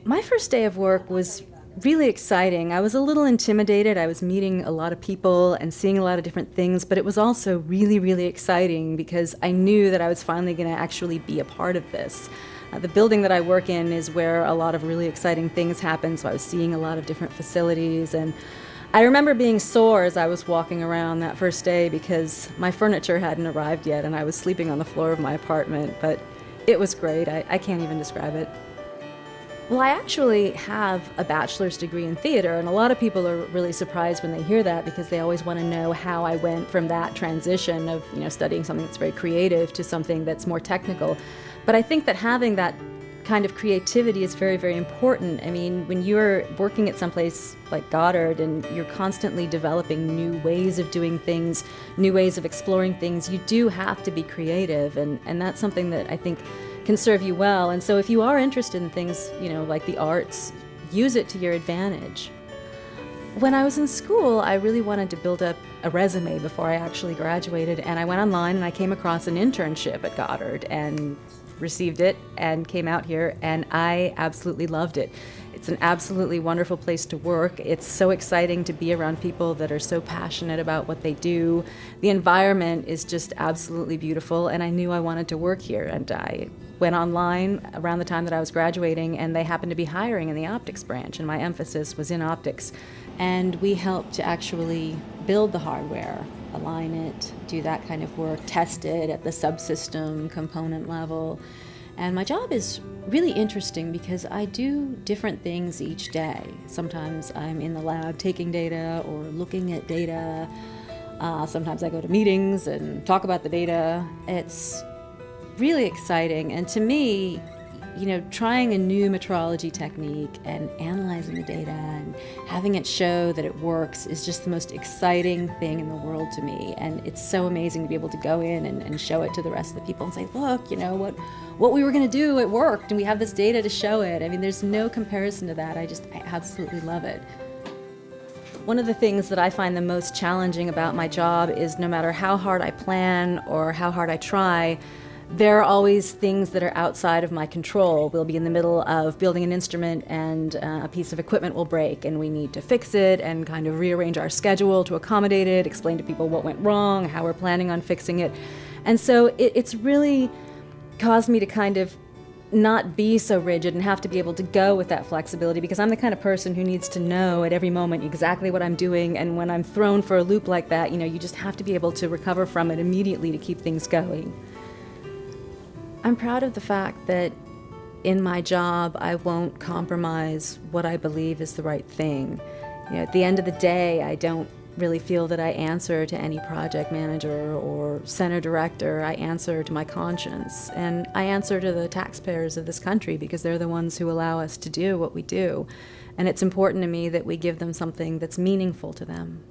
My first day of work was really exciting. I was a little intimidated. I was meeting a lot of people and seeing a lot of different things, but it was also really, really exciting because I knew that I was finally going to actually be a part of this. The building that I work in is where a lot of really exciting things happen, so I was seeing a lot of different facilities, and I remember being sore as I was walking around that first day because my furniture hadn't arrived yet and I was sleeping on the floor of my apartment, but it was great. I can't even describe it. Well, I actually have a bachelor's degree in theater, and a lot of people are really surprised when they hear that because they always want to know how I went from that transition of, studying something that's very creative to something that's more technical. But I think that having that kind of creativity is very, very important. I mean, when you're working at someplace like Goddard and you're constantly developing new ways of doing things, new ways of exploring things, you do have to be creative, and that's something that I think can serve you well. And so if you are interested in things, like the arts, use it to your advantage. When I was in school, I really wanted to build up a resume before I actually graduated, and I went online and I came across an internship at Goddard and received it and came out here, and I absolutely loved it. It's an absolutely wonderful place to work. It's so exciting to be around people that are so passionate about what they do. The environment is just absolutely beautiful, and I knew I wanted to work here, and I went online around the time that I was graduating, and they happened to be hiring in the optics branch, and my emphasis was in optics. And we helped to actually build the hardware, align it, do that kind of work, test it at the subsystem component level. And my job is really interesting because I do different things each day. Sometimes I'm in the lab taking data or looking at data. Sometimes I go to meetings and talk about the data. It's really exciting, and to me, trying a new metrology technique and analyzing the data and having it show that it works is just the most exciting thing in the world to me. And it's so amazing to be able to go in and show it to the rest of the people and say, look, what we were going to do, it worked, and we have this data to show it. I mean, there's no comparison to that. I absolutely love it. One of the things that I find the most challenging about my job is no matter how hard I plan or how hard I try, there are always things that are outside of my control. We'll be in the middle of building an instrument and a piece of equipment will break, and we need to fix it and kind of rearrange our schedule to accommodate it, explain to people what went wrong, how we're planning on fixing it. And so it's really caused me to kind of not be so rigid and have to be able to go with that flexibility, because I'm the kind of person who needs to know at every moment exactly what I'm doing, and when I'm thrown for a loop like that, you just have to be able to recover from it immediately to keep things going. I'm proud of the fact that in my job, I won't compromise what I believe is the right thing. At the end of the day, I don't really feel that I answer to any project manager or center director. I answer to my conscience, and I answer to the taxpayers of this country because they're the ones who allow us to do what we do. And it's important to me that we give them something that's meaningful to them.